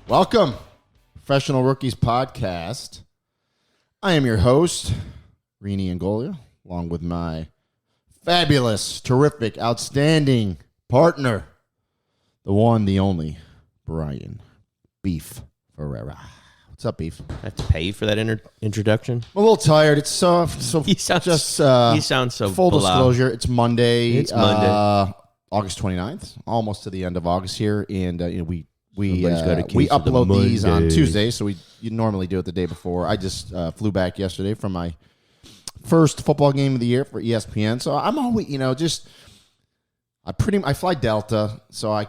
Welcome, Professional Rookies Podcast. I am your host, Rini Angolia, along with my fabulous, terrific, outstanding partner, the one, the only, Brian Beef Ferreira. What's up, Beef? I have to pay for that introduction. I'm a little tired. It's so You sound so full blah. disclosure. It's Monday. It's Monday. August 29th, almost to the end of August here, and we Somebody's got a case we of the upload these on Monday. Tuesday, so you normally do it the day before. I just flew back yesterday from my first football game of the year for ESPN, so I'm always I fly Delta, so I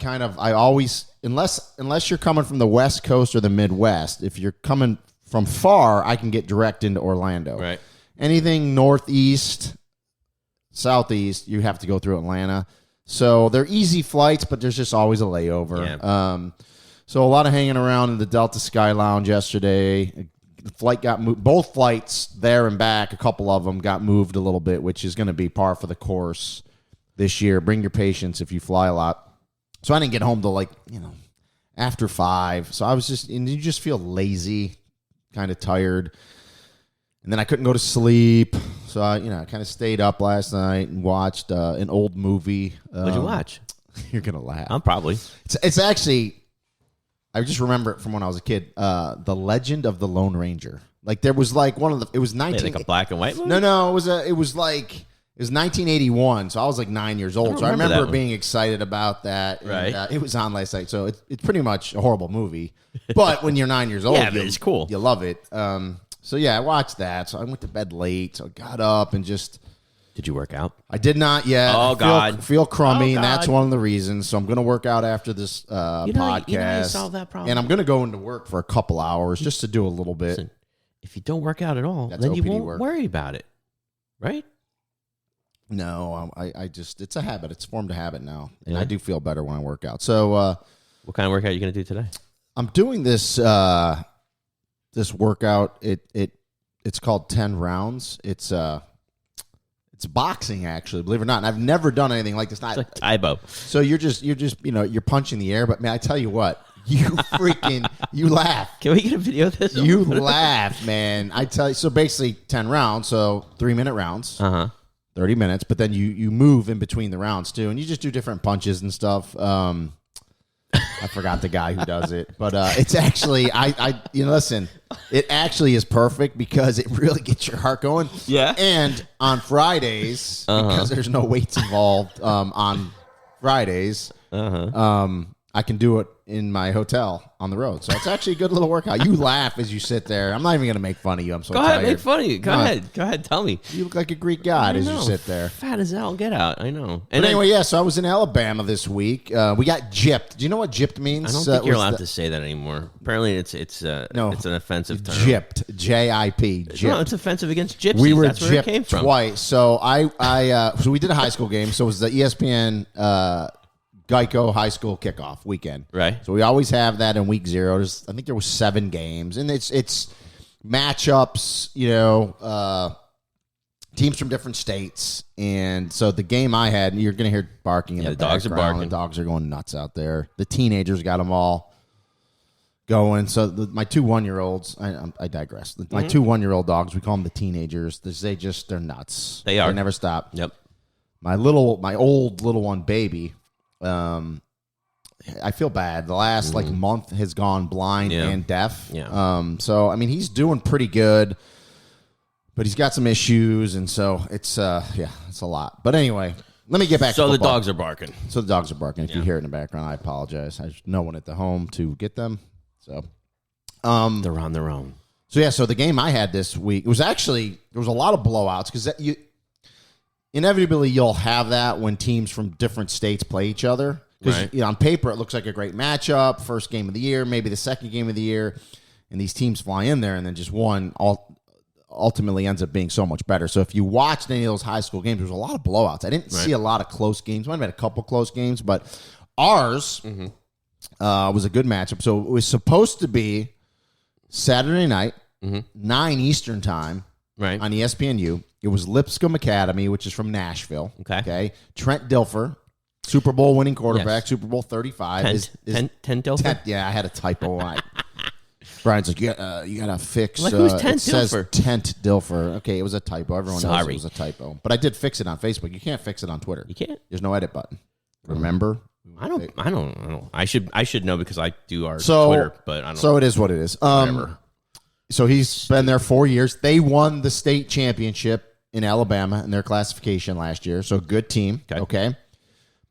always unless you're coming from the West Coast or the Midwest, if you're coming from far, I can get direct into Orlando. Right. Anything northeast, southeast, you have to go through Atlanta. So they're easy flights, but there's just always a layover. Yeah. So a lot of hanging around in the Delta Sky Lounge yesterday. The flight got moved. Both flights there and back, a couple of them got moved a little bit, which is going to be par for the course this year. Bring your patience if you fly a lot. So I didn't get home till after 5. So I was you just feel lazy, kind of tired. And then I couldn't go to sleep. So I kind of stayed up last night and watched an old movie. What'd you watch? You're going to laugh. I'm probably. It's actually, I just remember it from when I was a kid. The Legend of the Lone Ranger. Like there was it was 19. Like a black and white movie? No, it was 1981. So I was like 9 years old. So I remember being excited about that. Right. And, it was on last night. So it's pretty much a horrible movie. But when you're 9 years old, Yeah, but it's cool. You love it. So yeah, I watched that. So I went to bed late. So I got up and just. Did you work out? I did not yet. Oh, God. Feel crummy, Oh, and that's God. one of the reasons. So I'm going to work out after this podcast. You know how you solve that problem? And I'm going to go into work for a couple hours just to do a little bit. Listen, if you don't work out at all, That's then you OPD won't work. worry about it. Right? No, I just, it's a habit. It's formed a habit now. And Yeah. I do feel better when I work out. So What kind of workout are you going to do today? I'm doing this this workout. It's called 10 rounds. It's boxing, actually, believe it or not. And I've never done anything like this. It's like Tybo. So you're just you're punching the air. But man, I tell you what, you laugh. Can we get a video of this? You laugh, man. I tell you. So basically 10 rounds. So 3-minute rounds, 30 minutes. But then you move in between the rounds too. And you just do different punches and stuff. I forgot the guy who does it, but it's actually listen, it actually is perfect because it really gets your heart going. Yeah. And on Fridays, because there's no weights involved on Fridays, I can do it in my hotel on the road. So it's actually a good little workout. You laugh as you sit there. I'm not even going to make fun of you. I'm so Go tired. ahead, make fun of you. Go ahead, tell me. You look like a Greek god as you sit there. Fat as hell, get out. I know. But anyway, yeah, so I was in Alabama this week. We got gypped. Do you know what gypped means? I don't think you're allowed to say that anymore. Apparently, it's an offensive term. Gypped, J-I-P. Gypped. No, it's offensive against gypsies. We were That's where it came gypped from. twice. So so we did a high school game. So it was the ESPN Geico high school kickoff weekend. Right. So we always have that in week 0. I think there was 7 games, and it's matchups. Teams from different states, and so the game I had, you're going to hear barking in the dogs are background. barking. The dogs are going nuts out there. The teenagers got them all going. So my 2 1-year-olds, I digress. My 2 1-year-old dogs, we call them the teenagers. They're nuts. They are. They never stop. Yep. My old little one, baby. I feel bad. The last month has gone blind and deaf. Yeah. So I mean, he's doing pretty good, but he's got some issues, and so it's a lot. But anyway, let me get back. So to the football. dogs are barking. So the dogs are barking. If you hear it in the background, I apologize. There's no one at the home to get them. So, They're on their own. So the game I had this week, it was actually, there was a lot of blowouts because inevitably you'll have that when teams from different states play each other. Because Right. on paper it looks like a great matchup, first game of the year, maybe the second game of the year, and these teams fly in there, and then just one ultimately ends up being so much better. So if you watched any of those high school games, there was a lot of blowouts. I didn't see a lot of close games. Might have been a couple close games, but ours was a good matchup. So it was supposed to be Saturday night, 9 Eastern time, Right. on ESPNU. It was Lipscomb Academy, which is from Nashville. Okay. Trent Dilfer Super Bowl winning quarterback, Yes. Super Bowl 35. Tent Dilfer? Yeah, I had a typo. Brian's like, you gotta fix. Like, who's it Tent says Dilfer? Tent Dilfer. Okay, it was a typo. Everyone knows Sorry. it was a typo. But I did fix it on Facebook. You can't fix it on Twitter. You can't? There's no edit button. Remember? I don't. I should know because I do our So, Twitter, but I don't. So it is what it is. Whatever. So he's been there 4 years. They won the state championship in Alabama in their classification last year. So good team. Okay.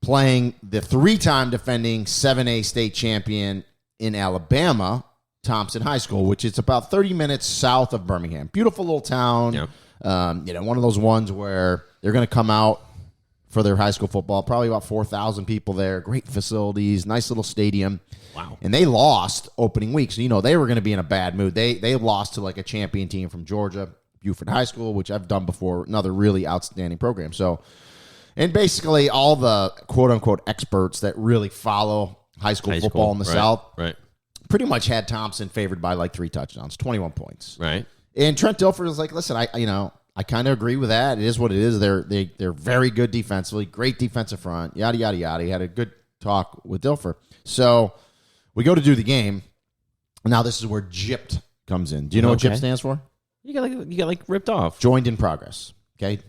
Playing the 3-time defending 7A state champion in Alabama, Thompson High School, which is about 30 minutes south of Birmingham. Beautiful little town. Yeah. One of those ones where they're going to come out for their high school football. Probably about 4,000 people there. Great facilities. Nice little stadium. Wow. And they lost opening week. So, they were going to be in a bad mood. They lost to like a champion team from Georgia, Buford High School, which I've done before. Another really outstanding program. So, and basically all the quote-unquote experts that really follow high school football in the South pretty much had Thompson favored by like 3 touchdowns, 21 points. Right. And Trent Dilfer is like, listen, I kind of agree with that. It is what it is. They're very good defensively, great defensive front, yada, yada, yada. He had a good talk with Dilfer. So we go to do the game. Now this is where GYPT comes in. Do you know what GYPT stands for? You got ripped off. Joined in progress. Okay.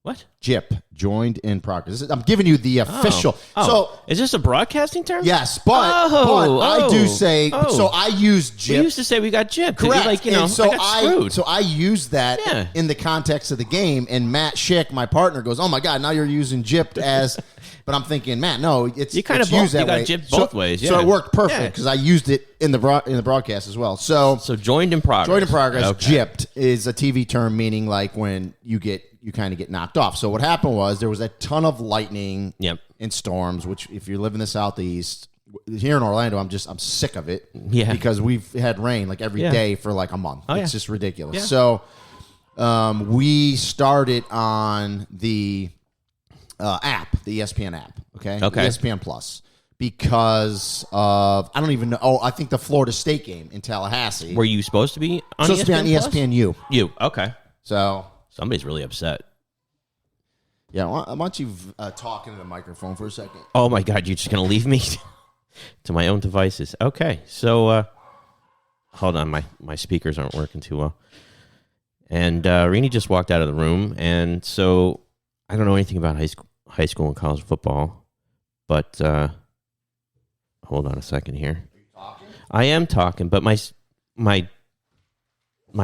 What? GYPT, joined in progress. I'm giving you the official. So is this a broadcasting term? yes, but I do say. So I use GYPT. We used to say we got gypped. Correct. I got screwed. So I use that in the context of the game, and Matt Schick, my partner, goes, "Oh my God, now you're using gypped as." But I'm thinking, Matt, no, it's you kind it's of used that got way. gypped both ways. Yeah. So it worked perfect because I used it in the broadcast as well. So joined in progress. Joined in progress. GYPT is a TV term meaning like when you kind of get knocked off. So what happened was there was a ton of lightning and storms, which if you live in the Southeast, here in Orlando, I'm sick of it. Yeah. Because we've had rain like every day for like a month. It's just ridiculous. Yeah. So we started on the app, the ESPN app, okay? ESPN Plus. Because of, I don't even know. Oh, I think the Florida State game in Tallahassee. Were you supposed to be on supposed ESPN to be on ESPNU. Okay. So somebody's really upset. Yeah, why don't you talk into the microphone for a second? Oh my God, you're just gonna leave me to my own devices? Okay, so hold on, my speakers aren't working too well. And Rini just walked out of the room, and so I don't know anything about high school and college football, but hold on a second here. Are you talking? I am talking, but my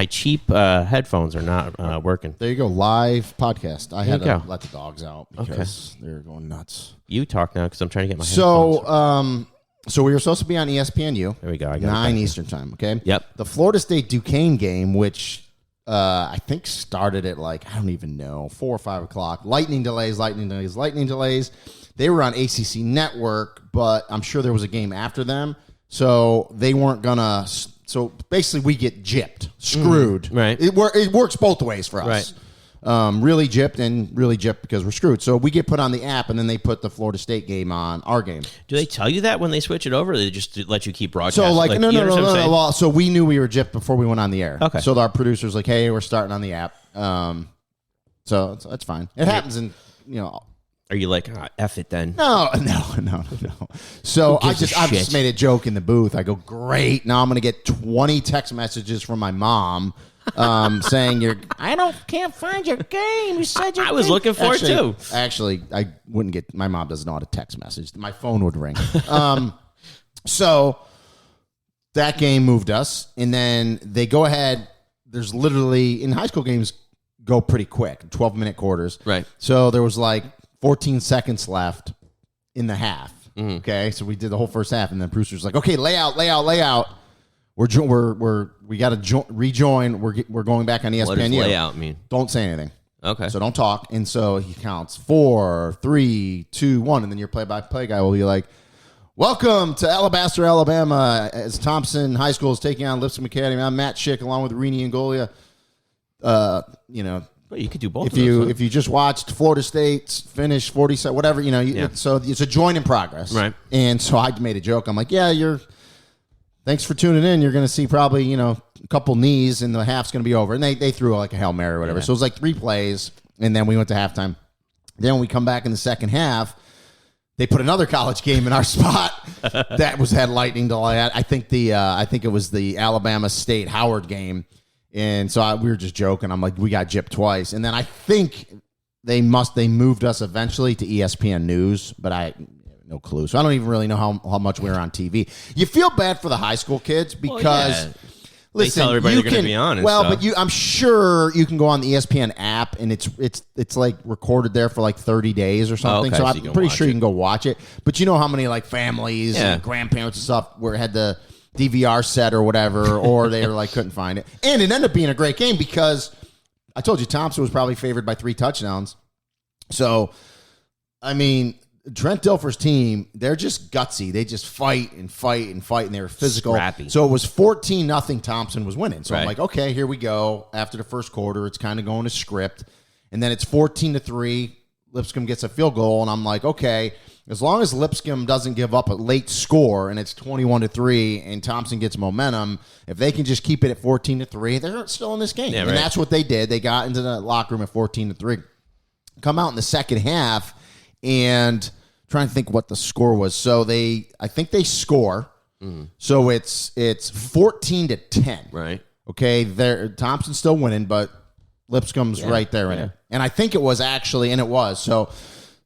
cheap headphones are not working. There you go, live podcast. I had to go. let the dogs out because they're going nuts. You talk now because I'm trying to get my headphones. So we were supposed to be on ESPNU. There we go. I got 9 Eastern time, okay? Yep. The Florida State Duquesne game, which I think started at like, I don't even know, 4 or 5 o'clock. Lightning delays. They were on ACC Network, but I'm sure there was a game after them. So they weren't going to... So basically, we get gypped, screwed. Right. It works both ways for us. Right. Really gypped and really gypped because we're screwed. So we get put on the app, and then they put the Florida State game on our game. Do they tell you that when they switch it over, or they just let you keep broadcasting? So like no. You understand what I'm saying? Well, so we knew we were gypped before we went on the air. Okay. So our producer's like, "Hey, we're starting on the app." So that's fine. It happens in Are you like, F it then? No. So I just shit? made a joke in the booth. I go, great. Now I'm going to get 20 text messages from my mom saying can't find your game. You said your I was looking for it too. Actually, I wouldn't get. My mom doesn't know how to text message. My phone would ring. So that game moved us, and then they go ahead. There's literally in high school games go pretty quick, 12-minute quarters. Right. So there was like 14 seconds left in the half. Okay, so we did the whole first half, and then Brewster's like, "Okay, lay out. We got to rejoin. We're going back on ESPN." What does lay out mean? Don't say anything. Okay. So don't talk. And so he counts 4, 3, 2, 1, and then your play-by-play guy will be like, "Welcome to Alabaster, Alabama, as Thompson High School is taking on Lipscomb Academy. I'm Matt Schick, along with Rini and Golia." Well, you could do both. If you just watched Florida State finish 47, whatever, so it's a join in progress, right? And so I made a joke. I'm like, thanks for tuning in. You're going to see probably a couple knees, and the half's going to be over. And they threw like a Hail Mary or whatever. Yeah. So it was like 3 plays, and then we went to halftime. Then when we come back in the second half, they put another college game in our spot that had lightning delay. I think it was the Alabama State Howard game, and so we were just joking. I'm like, we got gypped twice, and then I think they moved us eventually to ESPN News, but I no clue. So I don't even really know how much we were on TV. You feel bad for the high school kids because. Listen, they tell everybody they're going to be on. But I'm sure you can go on the ESPN app and it's like recorded there for like 30 days or something. Okay, so I'm pretty sure you can go watch it. But you know how many like families and grandparents and stuff where it had the DVR set or whatever, or they were like couldn't find it. And it ended up being a great game because I told you Thompson was probably favored by 3 touchdowns. So, I mean, Trent Dilfer's team, they're just gutsy. They just fight, and they were physical. Scrappy. So it was 14-0 Thompson was winning. So right. I'm like, okay, here we go. After the first quarter, it's kind of going to script. And then it's 14-3. Lipscomb gets a field goal, and I'm like, okay, as long as Lipscomb doesn't give up a late score and it's 21-3 and Thompson gets momentum, if they can just keep it at 14-3, they're still in this game. Yeah, and that's what they did. They got into the locker room at 14-3. Come out in the second half, and trying to think what the score was. So I think they score. So it's 14-10. Right. Okay. Thompson's still winning, but Lipscomb's right there in it. And I think it was actually, and it was. So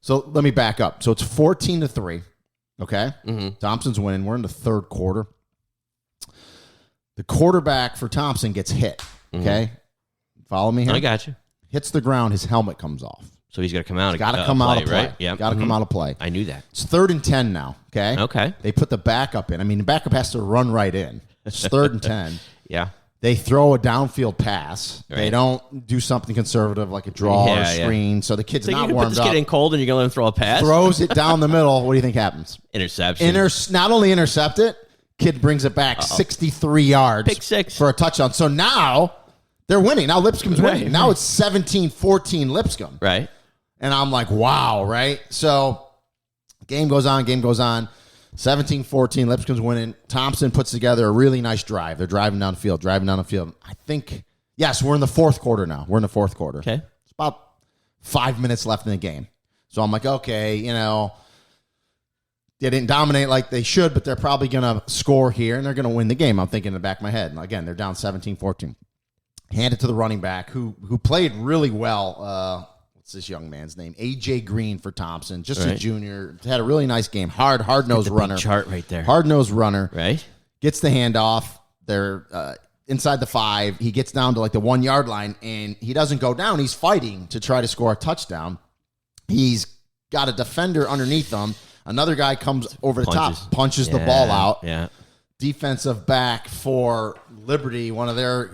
let me back up. So it's 14-3. Okay. Thompson's winning. We're in the third quarter. The quarterback for Thompson gets hit. Okay. Follow me here. I got you. Hits the ground. His helmet comes off. So he's got to come out. Got to come out of play. Right? Yeah. Got to come out of play. I knew that. It's 3rd and 10 now. Okay. Okay. They put the backup in. I mean, the backup has to run right in. It's 3rd and 10. Yeah. They throw a downfield pass. Right. They don't do something conservative like a draw or screen. So the kid's So not you can warmed put this up. kid in cold and you're going to let him throw a pass? Throws it down the middle. What do you think happens? Interception. Not only intercept it, kid brings it back 63 yards. Pick 6. For a touchdown. So now they're winning. Now Lipscomb's winning. Right. Now it's 17-14 Lipscomb. Right. And I'm like, wow, right? So game goes on. 17-14, Lipscomb's winning. Thompson puts together a really nice drive. They're driving down the field. I think, yes, we're in the fourth quarter now. Okay. It's about 5 minutes left in the game. So I'm like, okay, they didn't dominate like they should, but they're probably going to score here, and they're going to win the game. I'm thinking in the back of my head. And again, they're down 17-14. Hand it to the running back who played really well. What's this young man's name? A.J. Green for Thompson. Just a junior. Had a really nice game. Hard-nosed runner. Chart right there. Hard-nosed runner. Right. Gets the handoff. They're inside the 5. He gets down to like the 1 yard line, and he doesn't go down. He's fighting to try to score a touchdown. He's got a defender underneath him. Another guy comes over the top, punches the ball out. Yeah. Defensive back for Liberty, one of their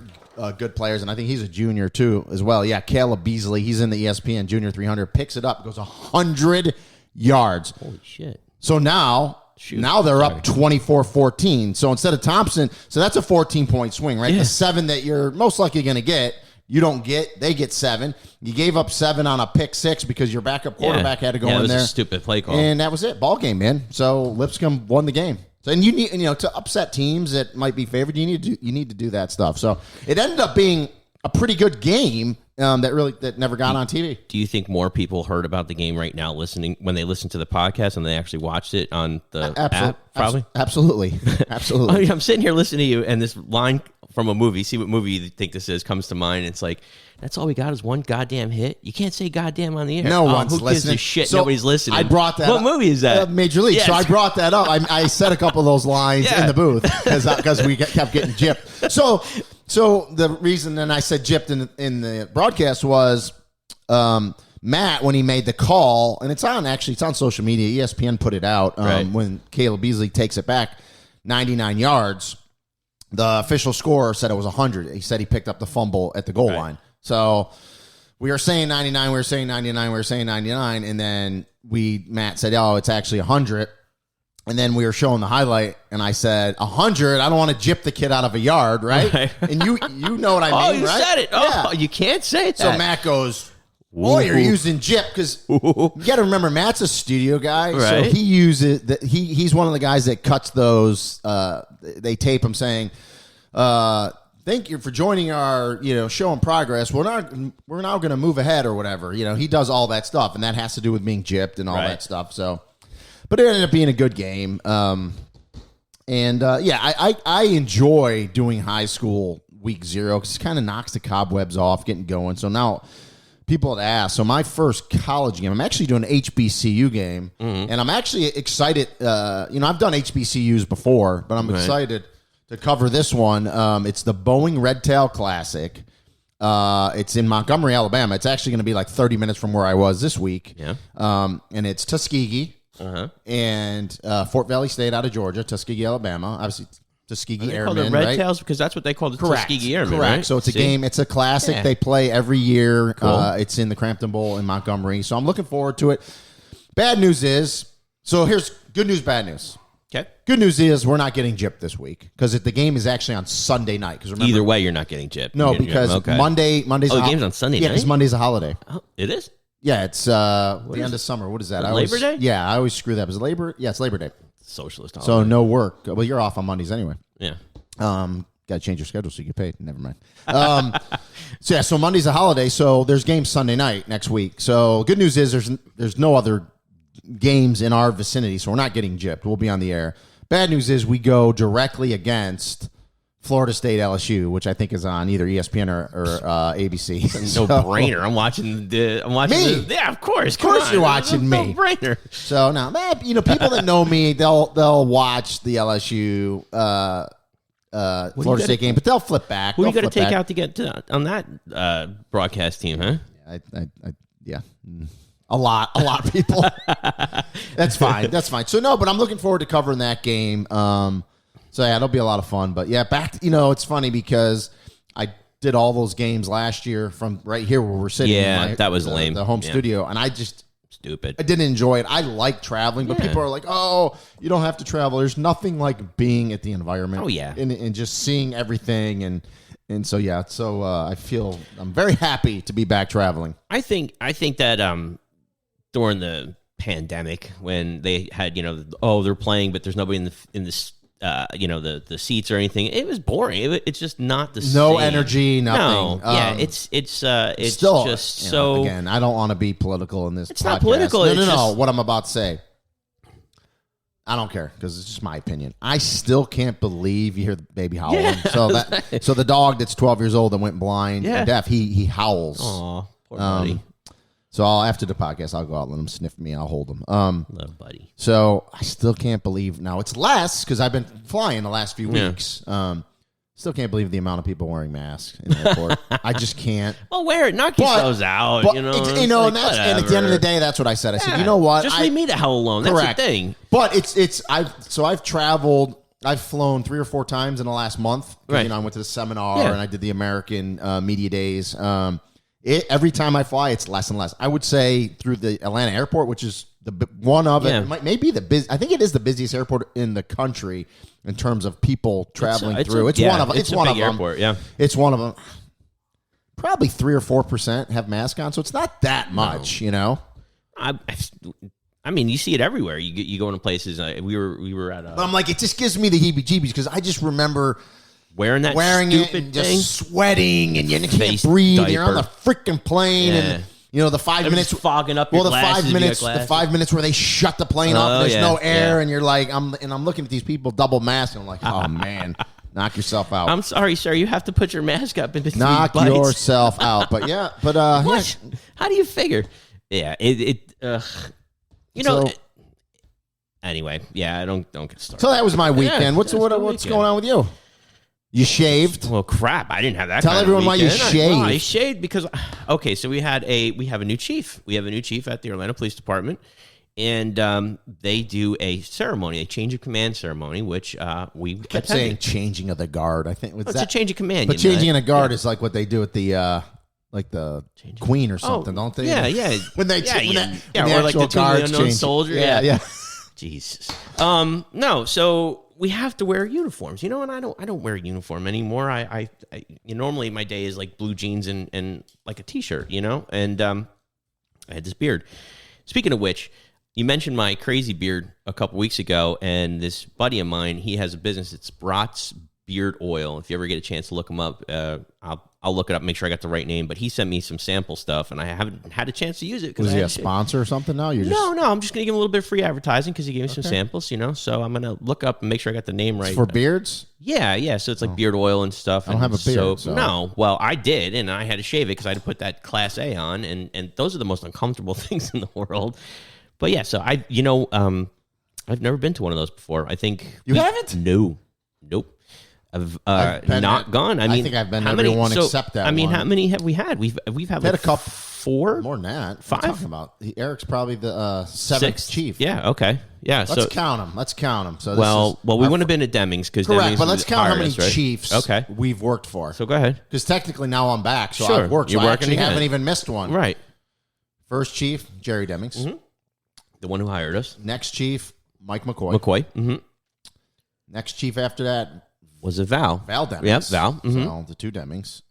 good players, and I think he's a junior too as well. Yeah, Caleb Beasley. He's in the ESPN Junior 300. Picks it up, goes 100 yards. Holy shit. So now they're up 24-14. So instead of Thompson, so that's a 14-point swing, right? Yeah. The 7 that you're most likely going to get, you don't get. They get 7. You gave up 7 on a pick 6 because your backup quarterback had to go in it was there. A stupid play call. And that was it. Ball game, man. So Lipscomb won the game. So, and you need, to upset teams that might be favored, you need to do that stuff. So it ended up being a pretty good game that never got on TV. Do you think more people heard about the game right now when they listened to the podcast and they actually watched it on the app? Probably. Absolutely. Absolutely. I'm sitting here listening to you, and this line from a movie, see what movie you think this is, comes to mind. It's like, that's all we got is one goddamn hit. You can't say goddamn on the air. No one's who gives listening. a shit? So Nobody's listening. I brought that What up. movie is that? Major League. Yes. So I brought that up. I said a couple of those lines in the booth because we kept getting gypped. So the reason then I said gypped in the broadcast was Matt, when he made the call, and it's on social media. ESPN put it out when Caleb Beasley takes it back 99 yards. The official score said it was 100. He said he picked up the fumble at the goal line. So we were saying 99, we were saying 99, we were saying 99, and then Matt said, oh, it's actually 100. And then we were showing the highlight, and I said, 100? I don't want to gyp the kid out of a yard, right? And you know what I mean, you right? said it. Oh, you can't say that. So Matt goes, oh, you're using gyp, because you got to remember, Matt's a studio guy, so he uses he's one of the guys that cuts those. They tape him saying, "Thank you for joining our show in progress. We're now going to move ahead or whatever." He does all that stuff, and that has to do with being gypped and all that stuff. So But it ended up being a good game. I enjoy doing high school week 0 because it kind of knocks the cobwebs off, getting going. So now people had asked. So my first college game, I'm actually doing an HBCU game, and I'm actually excited. I've done HBCUs before, but I'm excited to cover this one. It's the Boeing Red Tail Classic. It's in Montgomery, Alabama. It's actually going to be like 30 minutes from where I was this week. Yeah. And it's Tuskegee and Fort Valley State out of Georgia, Tuskegee, Alabama. Obviously, Tuskegee Airmen, Red right? Tails because that's what they call the Correct. Tuskegee Airmen, Correct. right? So it's a game. It's a classic. Yeah. They play every year. Cool. It's in the Crampton Bowl in Montgomery. So I'm looking forward to it. Bad news is, so here's good news, bad news. Okay. Good news is we're not getting gypped this week because the game is actually on Sunday night. Because Either way, you're not getting gypped. no, because Monday's the game's on Sunday Yeah, night? because Monday's a holiday. Oh, it is? Yeah, it's the end of summer. What is that? Labor Day? Yeah, I always screw that up. Is it Labor? Yeah, it's Labor Day. Socialist So holiday. no work. Well, you're off on Mondays anyway. Yeah. Got to change your schedule so you get paid. Never mind. So Monday's a holiday, so there's games Sunday night next week. So good news is there's no other games in our vicinity, so we're not getting gypped. We'll be on the air. Bad news is we go directly against Florida State LSU, which I think is on either ESPN or ABC. No brainer. I'm watching the. Me? Yeah, of course. Of course you're watching me. No brainer. So now, people that know me, they'll watch the LSU Florida State game, but they'll flip back. Who you got to They'll take flip out to get on that broadcast team, huh? back. Yeah. A lot of people. That's fine. So no, but I'm looking forward to covering that game. So yeah, it'll be a lot of fun. But yeah, it's funny because I did all those games last year from right here where we're sitting. Yeah, that was lame. The home Yeah. studio, and I just Stupid. I didn't enjoy it. I like traveling, but Yeah. people are like, "Oh, you don't have to travel." There's nothing like being at the environment. Oh, yeah. and just seeing everything, and so yeah. So I feel I'm very happy to be back traveling. I think that during the pandemic when they had they're playing but there's nobody in this the seats or anything, it was boring. It's just not the No same. energy, nothing. No, yeah, it's Still, just so again, I don't want to be political in this. It's not podcast. political, No, it's no. just- What I'm about to say, I don't care because it's just my opinion. I still can't believe you hear the baby howling. Yeah. So the dog that's 12 years old that went blind Yeah. and deaf, he howls. Aw, poor buddy. So after the podcast, I'll go out and let him sniff me. I'll hold him. Love buddy. So I still can't believe now it's less because I've been flying the last few Yeah. weeks. Still can't believe the amount of people wearing masks in the airport. I just can't. Well, wear it. Knock yourselves out. But, It's and like, at the end of the whatever. day, that's what I said. I said, Yeah, you know what? Just leave me the hell alone. That's Correct. the thing. But I've traveled. I've flown 3 or 4 times in the last month. Right. I went to the seminar Yeah. and I did the American Media Days. Every time I fly, it's less and less. I would say through the Atlanta airport, which is one of it. Yeah. It might maybe I think it is the busiest airport in the country in terms of people traveling through. It's one of them. It's one a of big them. airport. Yeah. It's one of them. Probably 3 or 4% have masks on, so it's not that much, I mean, you see it everywhere. You go into places. We were at But I'm like, it just gives me the heebie-jeebies because I just remember wearing it stupid and thing. just sweating and you can't Face breathe. You're on the diaper. freaking plane and the 5 They're minutes just fogging up your the glasses. 5 minutes, the 5 minutes where they shut the plane up. Oh, There's yeah, no air, yeah. and you're like, I'm looking at these people double masked, and I'm like, oh man, knock yourself out. I'm sorry, sir. You have to put your mask up in between Knock bites. yourself out. But yeah, but What? How do you figure? Yeah, So- anyway, yeah, I don't get started. So that was my weekend. Yeah, what's that's my what's weekend. going on with you? You shaved? Well, crap! I didn't have that. Tell kind everyone of why you weekend. shaved. I shaved because so we have a new chief. We have a new chief at the Orlando Police Department, and they do a ceremony, a change of command ceremony, which we Kept saying changing of the guard. I think it's a change of command. But you know changing that? in a guard is like what they do at the Queen or something, don't they? Yeah. When they yeah, when yeah, that- when or like the actual Tomb of the guards Unknown change. Soldier. Yeah. Jesus. No, so we have to wear uniforms, and I don't wear a uniform anymore. I normally my day is like blue jeans and like a t-shirt, and I had this beard. Speaking of which, you mentioned my crazy beard a couple weeks ago, and this buddy of mine, he has a business. It's Bratz Beard Oil. If you ever get a chance to look him up, I'll I'll look it up, make sure I got the right name. But he sent me some sample stuff, and I haven't had a chance to use it. Was he a sponsor or something now? No, I'm just going to give him a little bit of free advertising because he gave me some samples, So I'm going to look up and make sure I got the name right. For beards? Yeah. So it's like beard oil and stuff. I don't have a beard. Soap. So. No. Well, I did, and I had to shave it because I had to put that Class A on, and those are the most uncomfortable things in the world. But yeah, so I've never been to one of those before. I think you haven't. No, nope. I've not gone. I mean, I think I've been to every one except that. I mean, one. how many have we had? We've had like a couple, 4, more than that. 5. What are you talking about? Eric's probably the 7th chief. Yeah. Okay. Yeah. Let's count them. So we wouldn't have been at Deming's because correct. But let's count how many chiefs we've worked for. So go ahead. Because technically now I'm back, so sure. I've worked. So I actually haven't even missed one. Right. First chief, Jerry Demings. Mm-hmm. The one who hired us. Next chief, Mike McCoy. Mm-hmm. Next chief after that was it Val? Val Demings. Yep, Val. Mm-hmm. So the 2 Demings.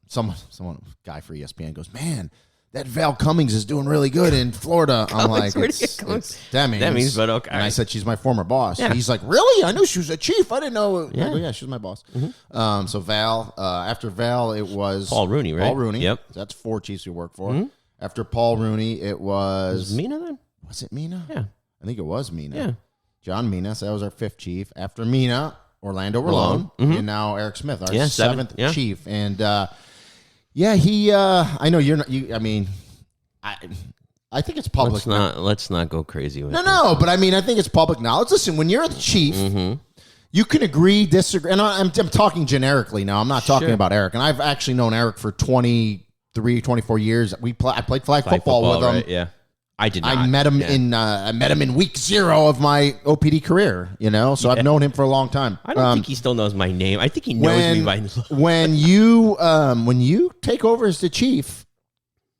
Someone guy for ESPN goes, man, that Val Cummings is doing really good in Florida. I'm like, it's Demings. But okay. And I said, she's my former boss. Yeah. He's like, really? I knew she was a chief. I didn't know. Yeah, yeah, she's my boss. Mm-hmm. So Val, after Val, it was Paul Rooney, right? Paul Rooney. Yep. That's 4 chiefs we worked for. Mm-hmm. After Paul Rooney, it was Mina then? Was it Mina? Yeah. I think it was Mina. Yeah. John Mina. So that was our 5th chief. After Mina, Orlando Rolone. Mm-hmm. And now Eric Smith, our 7th chief. And he, I know you're not, I mean, I think it's public. Let's not go crazy with it. No, but I mean, I think it's public knowledge. Listen, when you're the chief, you can agree, disagree. And I'm talking generically now. I'm not talking about Eric. And I've actually known Eric for 24 years. I played flag football with him. Right, yeah. I did not. I met him in week 0 of my OPD career, so I've known him for a long time. I don't think he still knows my name. I think he knows me by when you take over as the chief,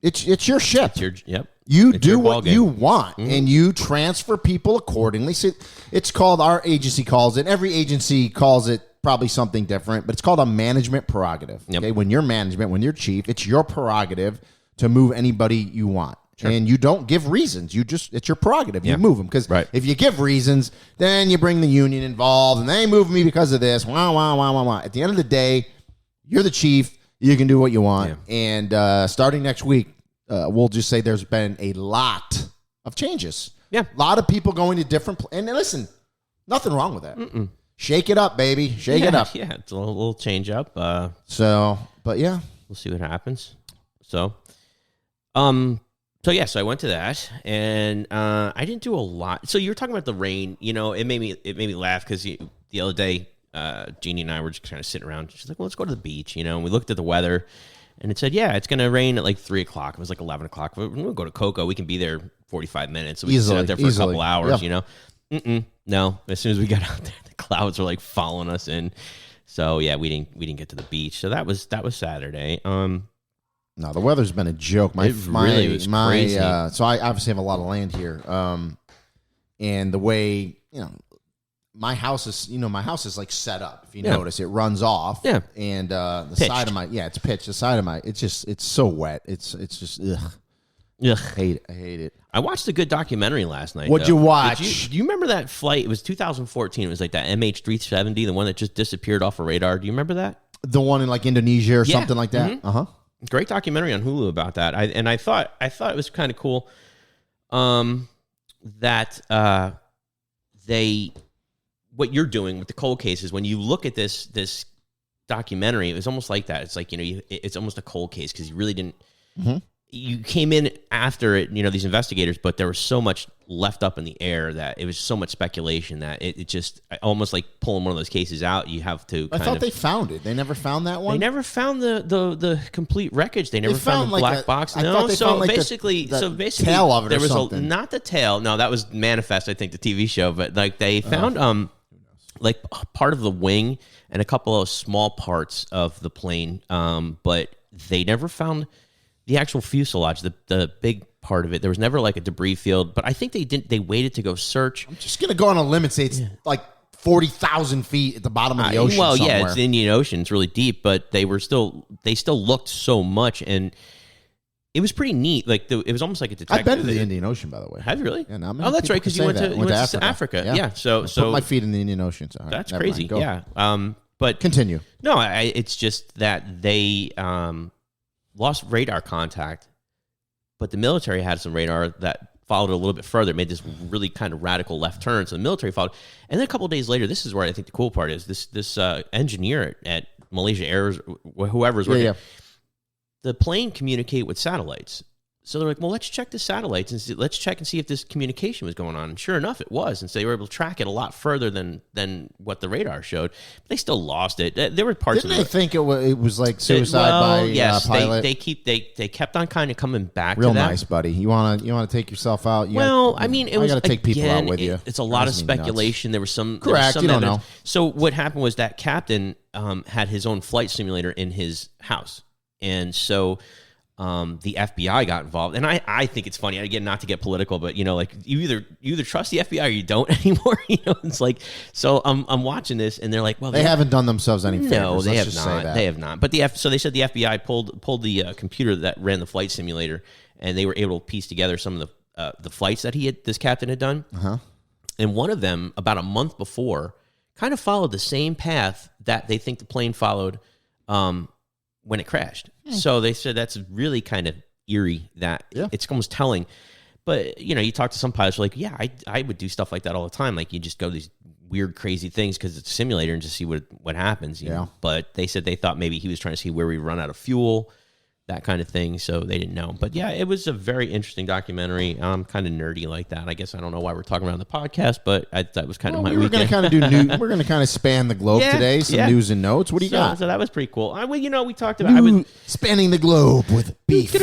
it's your ship. Yep. You do what you want, and you transfer people accordingly. So it's called, our agency calls it, every agency calls it probably something different, but it's called a management prerogative. Yep. Okay, when you're management, when you're chief, it's your prerogative to move anybody you want. Sure. And you don't give reasons. It's your prerogative. You move them. Because if you give reasons, then you bring the union involved, and they move me because of this. Wah, wah, wah, wah, wah. At the end of the day, you're the chief. You can do what you want. Yeah. And starting next week, we'll just say there's been a lot of changes. Yeah. A lot of people going to different and listen, nothing wrong with that. Shake it up, baby. Shake it up. Yeah, it's a little change up. But yeah. We'll see what happens. So I went to that, and I didn't do a lot. So you were talking about the rain. It made me laugh because the other day, Jeannie and I were just kind of sitting around. She's like, "Well, let's go to the beach," and we looked at the weather, and it said, "Yeah, it's going to rain at like 3:00." It was like 11:00. We'll go to Cocoa. We can be there 45 minutes. So we can sit out there for a couple hours. No. As soon as we got out there, the clouds were like following us in. So yeah, we didn't get to the beach. So that was Saturday. No, the weather's been a joke. It really was crazy. So I obviously have a lot of land here, and the way my house is like set up. If you notice, it runs off. Yeah, and the pitched. side of my it's pitched. The side of my it's so wet. It's just ugh. Ugh. I hate it. I watched a good documentary last night. What'd you watch? Do you remember that flight? It was 2014. It was like that MH370, the one that just disappeared off a radar. Do you remember that? The one in like Indonesia or something like that. Mm-hmm. Great documentary on Hulu about that. I thought it was kind of cool that what you're doing with the cold cases, when you look at this documentary, it was almost like that. It's like, it's almost a cold case because you really didn't you came in after it, these investigators, but there was so much left up in the air that it was so much speculation that it just almost like pulling one of those cases out. You have to. I thought they found it. They never found that one. They never found the complete wreckage. They never found the black box. No, so basically, tail of it. There or was something. not the tail. No, that was Manifest. I think the TV show, but like they found like part of the wing and a couple of small parts of the plane, but they never found the actual fuselage, the big part of it. There was never like a debris field, but I think they waited to go search. I'm just going to go on a limb and say it's like 40,000 feet at the bottom of the ocean Well, somewhere. yeah, it's the Indian Ocean. It's really deep, but they still looked so much, and it was pretty neat. Like it was almost like a detective. I've been to the Indian Ocean, by the way. Have you really? Yeah, that's right, because you went to Africa. Yeah, so put my feet in the Indian Ocean. So that's crazy. Yeah. But Continue. no, it's just that they lost radar contact, but the military had some radar that followed it a little bit further. It made this really kind of radical left turn, so the military followed. And then a couple of days later, this is where I think the cool part is, this engineer at Malaysia Air, whoever's working, the plane communicate with satellites. So they're like, well, let's check the satellites and let's check and see if this communication was going on. And sure enough, it was. And so they were able to track it a lot further than what the radar showed. But they still lost it. There were parts Didn't of they think it was like suicide by yes, pilot? They kept on kind of coming back Real to that. nice, buddy. You wanna take yourself out? I mean, it was, got to take people out with you. It's a lot of speculation. There was some correct. Some you don't evidence. know. So what happened was that captain had his own flight simulator in his house, and so the FBI got involved. And I think it's funny. Again, not to get political, but like you either trust the FBI or you don't anymore. It's like, so I'm watching this, and they're like, well, They haven't done themselves any favors. no, they Let's have just say not. that. They have not. But so they said the FBI pulled the computer that ran the flight simulator, and they were able to piece together some of the flights that this captain had done. Uh-huh. And one of them, about a month before, kind of followed the same path that they think the plane followed when it crashed. So they said that's really kind of eerie, that it's almost telling. But, you talk to some pilots, like, yeah, I would do stuff like that all the time. Like, you just go these weird, crazy things because it's a simulator and just see what happens. You know? But they said they thought maybe he was trying to see where we run out of fuel, that kind of thing. So they didn't know. But yeah, it was a very interesting documentary. I'm kind of nerdy like that. I guess I don't know why we're talking about it on the podcast, but that was kind of my we're going to kind of do we're going to kind of span the globe today. Some news and notes. What do you got? So that was pretty cool. We talked about spanning the globe with beef.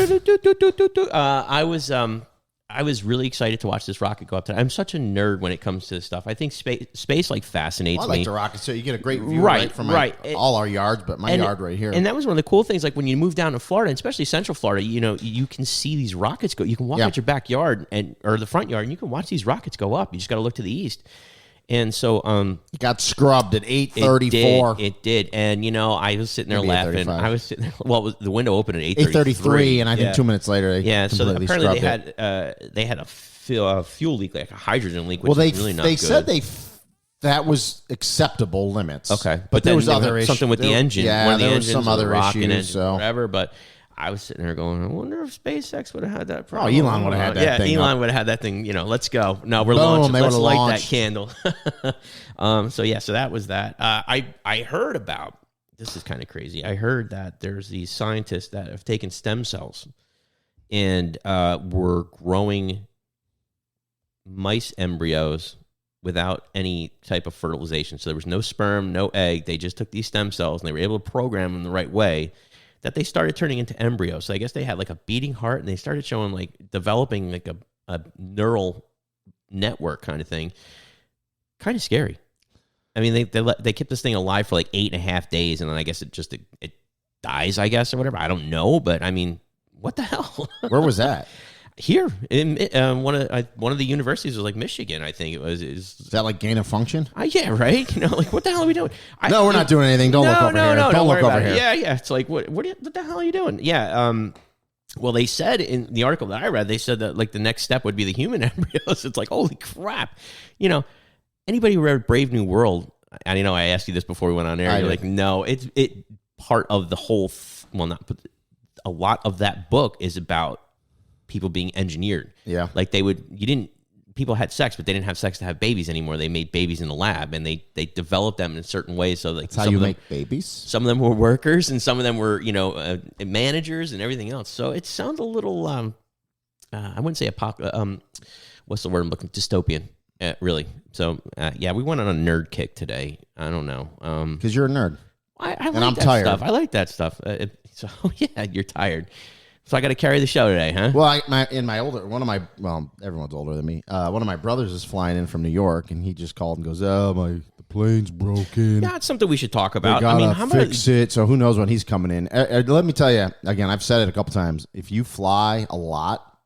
I was really excited to watch this rocket go up today. I'm such a nerd when it comes to this stuff. I think space like fascinates me. I like the rocket, so you get a great view right from all our yards, but my yard right here. And that was one of the cool things. Like when you move down to Florida, and especially Central Florida, you can see these rockets go. You can walk out your backyard or the front yard, and you can watch these rockets go up. You just got to look to the east. And so it got scrubbed at 8:34. It did. And I was sitting there laughing. I was sitting there. Well, the window opened at 8:33, and I think 2 minutes later so apparently they had a fuel leak, like a hydrogen leak, which is really not good. They said that was acceptable limits. Okay, but there was other issues. Something with the engine. Yeah, there was some other issues. So whatever, but. I was sitting there going, I wonder if SpaceX would have had that problem. Oh, Elon would have had that thing. Yeah, Elon would have had that thing, let's go. No, we're launching. Let's light that candle. So that was that. I heard about, this is kind of crazy. I heard that there's these scientists that have taken stem cells and were growing mice embryos without any type of fertilization. So there was no sperm, no egg. They just took these stem cells and they were able to program them the right way, that they started turning into embryos. So I guess they had like a beating heart, and they started showing like developing like a neural network kind of thing. Kind of scary. I mean, they kept this thing alive for like 8.5 days, and then I guess it dies, I guess, or whatever. I don't know, but I mean, what the hell? Where was that? Here in one of the universities was like Michigan, I think it was. Is that like gain of function? Yeah, right. Like what the hell are we doing? No, we're not doing anything. Don't look over here. Don't look over here. Yeah. It's like what the hell are you doing? Yeah. Well, they said in the article that I read, they said that like the next step would be the human embryos. It's like holy crap. Anybody who read Brave New World? And I asked you this before we went on air. You're like, no, it's part of the whole. A lot of that book is about people being engineered. Yeah. Like people had sex, but they didn't have sex to have babies anymore. They made babies in the lab, and they developed them in certain ways. So like that's how you make babies? Some of them were workers, and some of them were, managers and everything else. So it sounds a little, I wouldn't say what's the word I'm looking, dystopian, really. So we went on a nerd kick today. I don't know. Because you're a nerd. I like I'm tired. Stuff. I like that stuff. So yeah, you're tired. So I got to carry the show today, huh? Well, everyone's older than me. One of my brothers is flying in from New York, and he just called and goes, the plane's broken. Yeah, it's something we should talk about. They gotta fix it. So who knows when he's coming in? Let me tell you again. I've said it a couple times. If you fly a lot,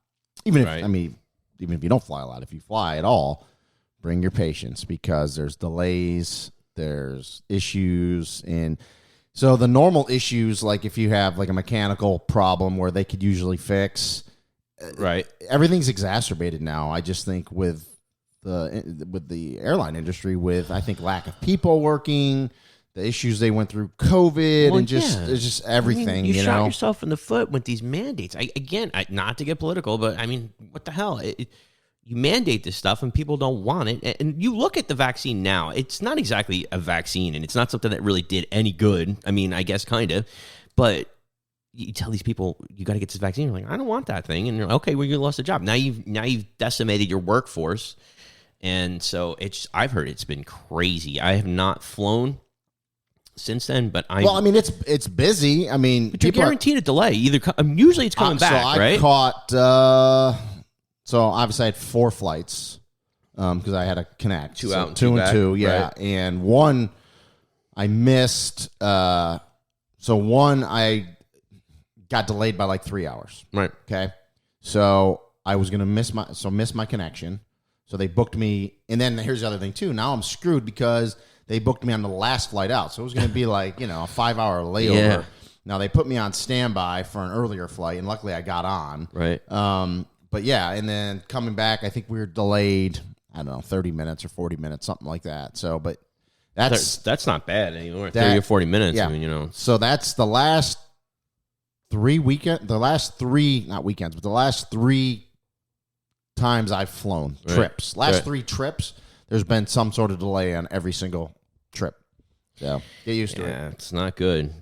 even if you don't fly a lot, if you fly at all, bring your patience because there's delays, there's issues, and. So the normal issues, like if you have like a mechanical problem where they could usually fix, right? Everything's exacerbated now. I just think with the airline industry, with I think lack of people working, the issues they went through, COVID, Well, and just yeah. it's just everything. I mean, you you shot know, yourself in the foot with these mandates. Not to get political, but I mean, what the hell? You mandate this stuff and people don't want it. And you look at the vaccine now, it's not exactly a vaccine and it's not something that really did any good. I mean, I guess kind of, but you tell these people you got to get this vaccine. You're like, I don't want that thing. And you're like, okay, well, you lost a job. Now you've decimated your workforce. And so I've heard it's been crazy. I have not flown since then, but I mean, it's busy. I mean, but you're guaranteed a delay. Usually it's coming back, so I right? caught. So obviously I had 4 flights because I had to connect. 2 so out and 2 2 and back, 2, yeah. right. And one I missed. So one I got delayed by like 3 hours. Right. Okay. So I was gonna miss my connection. So they booked me, and then here's the other thing too. Now I'm screwed because they booked me on the last flight out. So it was gonna be like a 5-hour layover. Yeah. Now they put me on standby for an earlier flight, and luckily I got on. Right. But yeah, and then coming back, I think we were delayed, I don't know, 30 minutes or 40 minutes, something like that. So, but That's not bad anymore. That- 30 or 40 minutes. yeah. I mean, So that's the last 3 not weekends, but the last 3 times I've flown Right. trips. Last Right. 3 trips, there's been some sort of delay on every single trip. So get used to it. yeah, it's not good.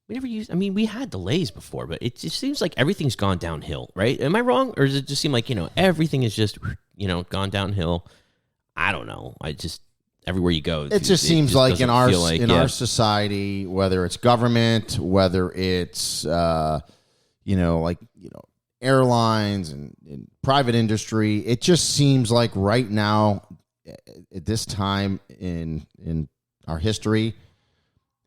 We never used. I mean, we had delays before, but it just seems like everything's gone downhill, right? Am I wrong, or does it just seem like everything is just gone downhill? I don't know. Everywhere you go, It just seems like in doesn't feel our our society, whether it's government, whether it's airlines and private industry, it just seems like right now at this time in our history,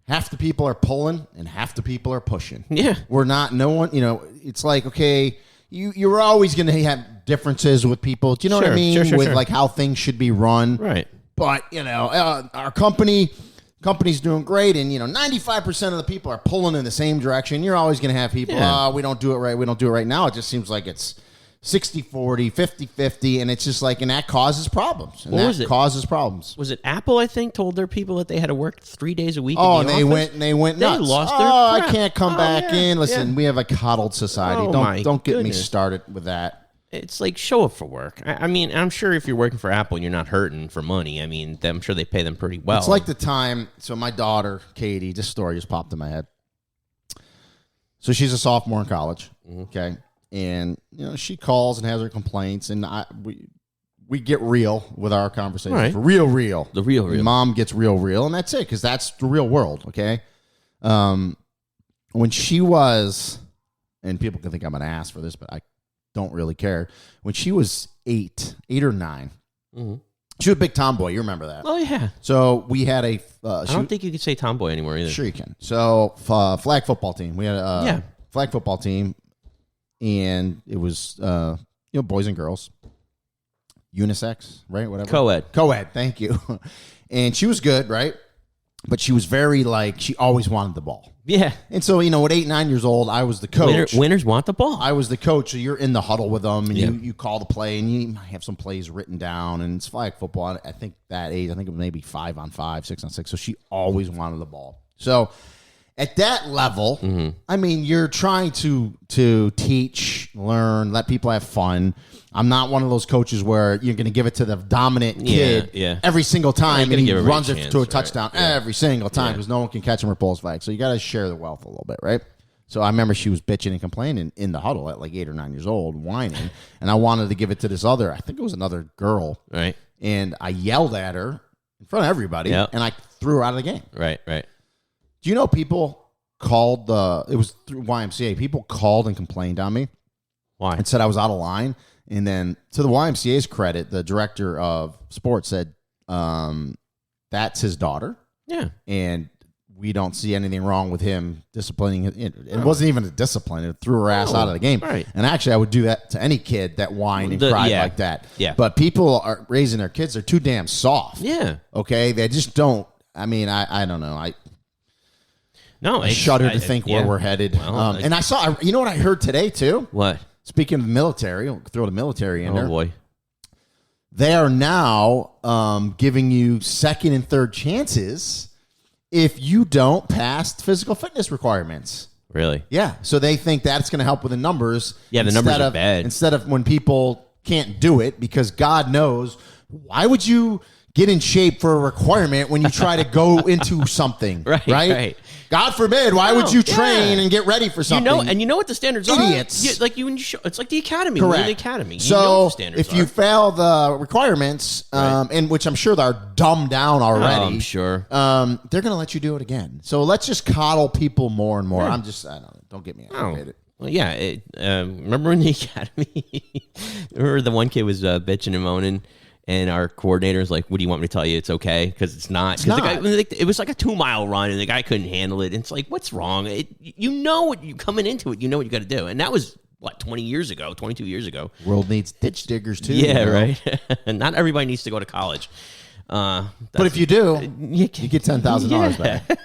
half the people are pulling and half the people are pushing. Yeah. It's like, okay, you're always going to have differences with people. Do you know what I Sure, mean? sure, with sure. like how things should be run. Right. But, our company's doing great, and 95% of the people are pulling in the same direction. You're always going to have people, Yeah. we don't do it right. We don't do it right now. It just seems like it's 60-40, 50-50, and it's just like, and that causes problems. And What that was it? causes problems. Was it Apple? I think told their people that they had to work 3 days a week. Oh, in and the office? they went nuts. lost their I crap. can't come Oh, back yeah, in. Listen, yeah. we have a coddled society. Oh, my Don't get me goodness. started with that. It's like show up for work. I mean, I'm sure if you're working for Apple and you're not hurting for money, I mean, I'm sure they pay them pretty well. It's like the time. So my daughter, Katie, this story just popped in my head. So she's a sophomore in college. Mm-hmm. Okay. And, she calls and has her complaints, and we get real with our conversations. Right. Real. The real. And Mom gets real, and that's it, because that's the real world, okay? When she was, and people can think I'm an ass for this, but I don't really care. When she was 8 or 9, Mhm. she was a big tomboy. You remember that? Oh yeah. So we had a. I don't think you could say tomboy anymore either. Sure you can. So flag football team. We had a flag football team, and it was boys and girls, unisex, right? Whatever. Co-ed. Thank you. And she was good, right? But she was very she always wanted the ball. Yeah. And so at 8, 9 years old, I was the coach. Winners want the ball. I was the coach, so you're in the huddle with them, and Yeah. you call the play, and you might have some plays written down, and it's flag football. I think that age, I think it was maybe 5-on-5, 6-on-6. So she always wanted the ball. So at that level, I mean, you're trying to teach, learn, let people have fun. I'm not one of those coaches where you're going to give it to the dominant kid yeah. every single time, You're and gonna he give everybody runs a it chance, to a right. touchdown Yeah. every single time Yeah. because no one can catch him or pull his flag. So you got to share the wealth a little bit, right? So I remember she was bitching and complaining in the huddle at like 8 or 9 years old, whining, and I wanted to give it to this other, I think it was another girl, Right. and I yelled at her in front of everybody, Yep. and I threw her out of the game. Right. Do you know people called it was through YMCA, people called and complained on me Why? and said I was out of line. And then, to the YMCA's credit, the director of sports said, that's his daughter, Yeah. and we don't see anything wrong with him disciplining. It wasn't even a discipline. It threw her ass No. out of the game. Right. And actually, I would do that to any kid that whined and cried Yeah. like that. Yeah. But people are raising their kids. They're too damn soft. Yeah. Okay? They just don't. I mean, I don't know. I No. shudder to think where we're headed. Well, and I saw, you know what I heard today, too? What? Speaking of the military, I'll throw the military in there. Oh boy. they are now giving you second and third chances if you don't pass physical fitness requirements. Really? Yeah. So they think that's going to help with the numbers. Yeah, the numbers are bad. Instead of when people can't do it, because God knows, why would you get in shape for a requirement when you try to go into something? Right? God forbid, why would you train and get ready for something? You know what the standards Idiots. are? Like it's like the academy. Correct. We're the academy. So you know what the standards if you are. fail the requirements, and which I'm sure are dumbed down already, I'm sure. they're going to let you do it again. So let's just coddle people more and more. I don't get me aggravated. Well, yeah. Remember in the academy? Remember the one kid was bitching and moaning, and our coordinator was like, "What do you want me to tell you? It's okay," because it's not. Because the guy, it was like a 2-mile run, and the guy couldn't handle it. And it's like, what's wrong? You know what you coming into it. You know what you got to do, and that was what 22 years ago. World needs ditch diggers too. Yeah, right. And not everybody needs to go to college. But if you do, you get $10,000 back.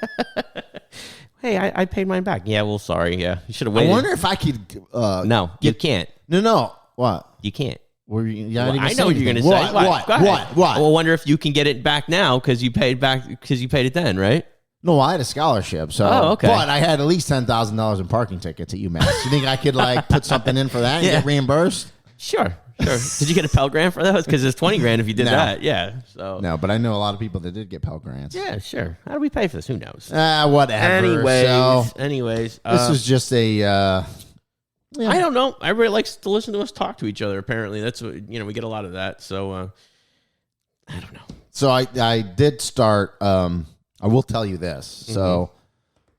Hey, I paid mine back. Yeah, well, sorry. Yeah, you should have waited. I wonder if I could. No, you can't. No. What? You can't. I know what you're going to say. What? Well, I wonder if you can get it back now because you paid it then, right? No, I had a scholarship, so. Oh, okay. But I had at least $10,000 in parking tickets at UMass. You think I could put something in for that and get reimbursed? Sure. Did you get a Pell Grant for those? Because it's $20,000 if you did that. Yeah. So no, but I know a lot of people that did get Pell Grants. Yeah, sure. How do we pay for this? Who knows? Whatever. Anyways, this is just a. I don't know. Everybody likes to listen to us talk to each other. Apparently, that's what we get a lot of that. So I don't know. So I did start. I will tell you this. Mm-hmm. So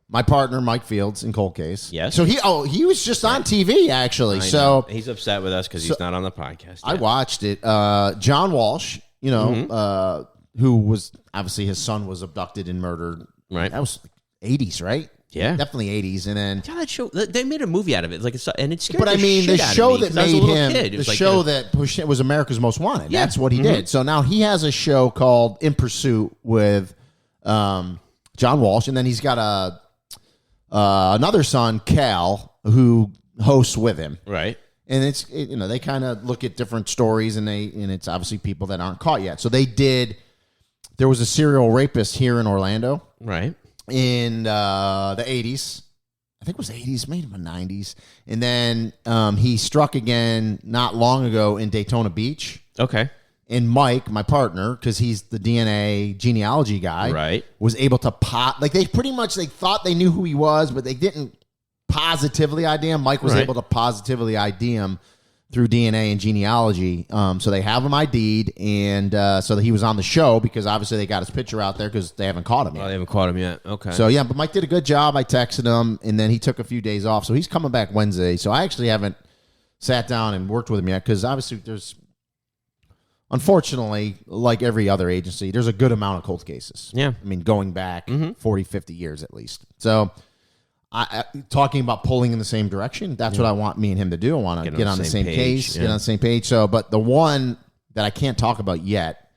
my partner Mike Fields in Cold Case. Yes. So he was just on TV actually. So he's upset with us because he's not on the podcast yet. I watched it. John Walsh, who was obviously his son was abducted and murdered. Right. That was 80s, right? Yeah, definitely 80s, and then that show they made a movie out of it, and it scared. But I mean, the show that made him, the show that pushed it was America's Most Wanted. Yeah. That's what he did. So now he has a show called In Pursuit with John Walsh, and then he's got another son, Cal, who hosts with him. Right, and they kind of look at different stories, and it's obviously people that aren't caught yet. So there was a serial rapist here in Orlando, right. In the 80s. I think it was the 80s, maybe the 90s. And then he struck again not long ago in Daytona Beach. Okay. And Mike, my partner, because he's the DNA genealogy guy, right, was able to they thought they knew who he was, but they didn't positively ID him. Mike was able to positively ID him through DNA and genealogy. So they have him ID'd, and so that he was on the show because obviously they got his picture out there because they haven't caught him yet. Oh, they haven't caught him yet. Okay. So, yeah, but Mike did a good job. I texted him, and then he took a few days off. So he's coming back Wednesday. So I actually haven't sat down and worked with him yet because obviously unfortunately, like every other agency, there's a good amount of cold cases. Yeah. I mean, going back 40, 50 years at least. So talking about pulling in the same direction, that's what I want me and him to do. I want to get on the same case, get on the same page. So, but the one that I can't talk about yet,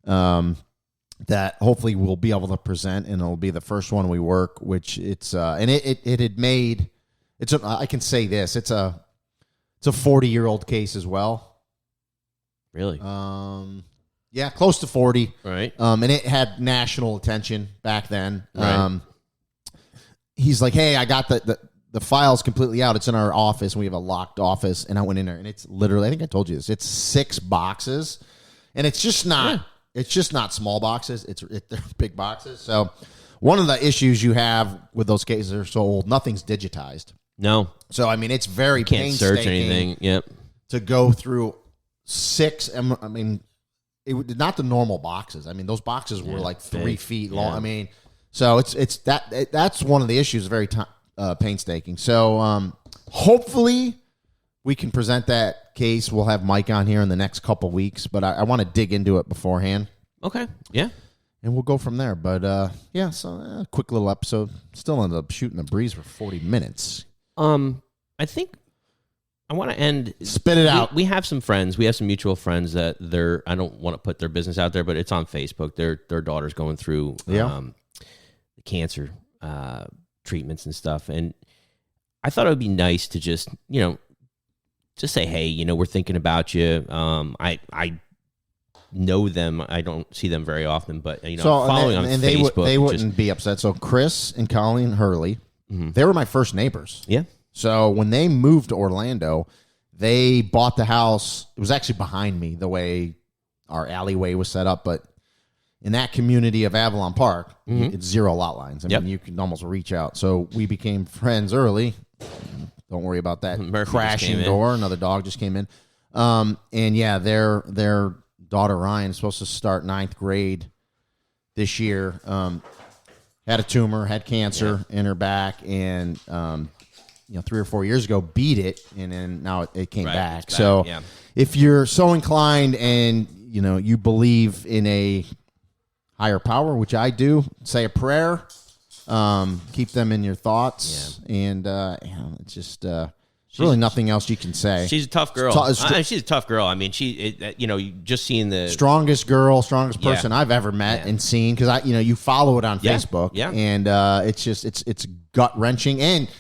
that hopefully we'll be able to present, and it'll be the first one we work, which it's and it had made I can say this, it's a 40-year-old case as well. Really? Yeah, close to 40. Right. And it had national attention back then. Right. He's like, hey, I got the files completely out. It's in our office, and we have a locked office. And I went in there, and it's literally, I think I told you this, it's 6 boxes, and it's just not small boxes. They're big boxes. So one of the issues you have with those cases that are so old, nothing's digitized. No. So I mean, it's very can't search anything. Yep. To go through 6. I mean, not the normal boxes. I mean, those boxes were like 3 feet long. I mean. So that's one of the issues, very painstaking. So hopefully we can present that case. We'll have Mike on here in the next couple weeks, but I want to dig into it beforehand. Okay. Yeah. And we'll go from there. But so a quick little episode. Still ended up shooting the breeze for 40 minutes. I think I want to end. Spit it out. We have some friends. We have some mutual friends that I don't want to put their business out there, but it's on Facebook. Their daughter's going through cancer treatments and stuff, and I thought it would be nice to just say, hey, we're thinking about you. I know them. I don't see them very often, but I'm So following on Facebook. they wouldn't be upset. So Chris and Colleen Hurley, they were my first neighbors. Yeah. So when they moved to Orlando, they bought the house. It was actually behind me, the way our alleyway was set up. But in that community of Avalon Park, it's 0 lot lines. I mean, you can almost reach out. So we became friends early. Don't worry about that Murphy crashing door. Another dog just came in. And yeah, their daughter Ryan is supposed to start 9th grade this year. Had a tumor, had cancer in her back, and 3 or 4 years ago beat it, and then now it came back. So if you're so inclined and you believe in a higher power, which I do, say a prayer, keep them in your thoughts, and it's just really nothing else you can say. She's a tough girl. She's a tough girl. I mean, just seeing the strongest person I've ever met and seen, because you follow it on Facebook, and it's gut wrenching. And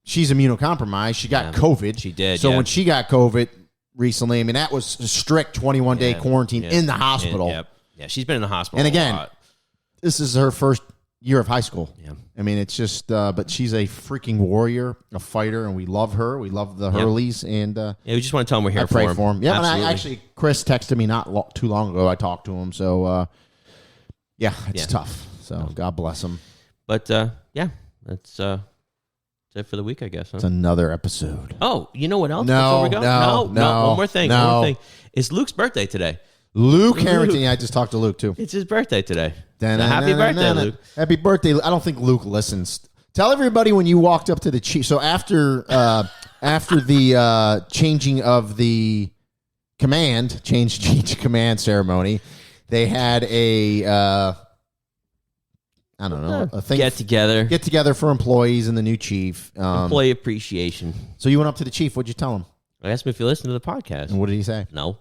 she's immunocompromised. She got COVID. She did. So when she got COVID recently, I mean, that was a strict 21-day quarantine in the hospital. Yeah, she's been in the hospital. And again, a lot. This is her first year of high school. Yeah. I mean, it's just, but she's a freaking warrior, a fighter, and we love her. We love the Hurleys, and we just want to tell them we're here for pray him. for him. Yeah, Absolutely. and actually, Chris texted me not too long ago. I talked to him, so it's tough. So God bless him. But that's it for the week, I guess. Huh? It's another episode. Oh, you know what else? No, before we go? no. One more thing. It's Luke's birthday today. Luke Harrington. Yeah, I just talked to Luke too. It's his birthday today. So happy birthday, Luke. Happy birthday. I don't think Luke listens. Tell everybody when you walked up to the chief. So after the changing of the change command ceremony, they had a a thing, get together for employees and the new chief. Employee appreciation. So you went up to the chief. What'd you tell him? I asked him if he listened to the podcast. And what did he say? No.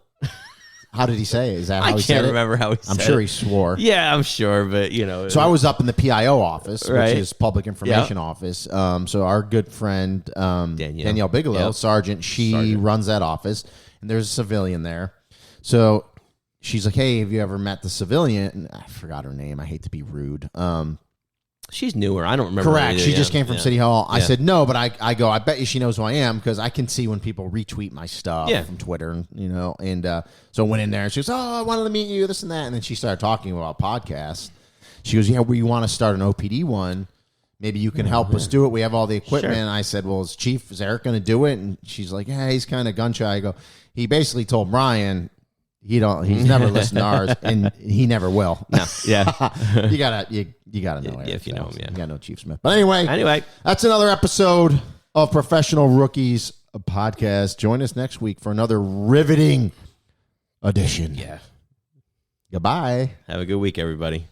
How did he say it? Is that how he said it? I can't remember how he said it. I'm sure he swore. Yeah, I'm sure, but So I was up in the PIO office, right, which is Public Information Office. So our good friend Danielle Bigelow, Sergeant, she runs that office, and there's a civilian there. So she's like, "Hey, have you ever met the civilian?" And I forgot her name. I hate to be rude. She's newer. I don't remember. Correct. Either, she just came from City Hall. I said no, but I bet you she knows who I am, because I can see when people retweet my stuff from Twitter, and so I went in there and she goes, "Oh, I wanted to meet you, this and that," and then she started talking about podcasts. She goes, "Yeah, we want to start an OPD one. Maybe you can help us do it. We have all the equipment." Sure. I said, "Well, is Eric going to do it?" And she's like, "Yeah, he's kind of gun shy." I go, "He basically told Brian he's never listened to ours, and he never will." No, yeah. you gotta know Eric, if you know him. Yeah, you gotta know Chief Smith. But anyway, that's another episode of Professional Rookies Podcast. Join us next week for another riveting edition. Yeah. Goodbye. Have a good week, everybody.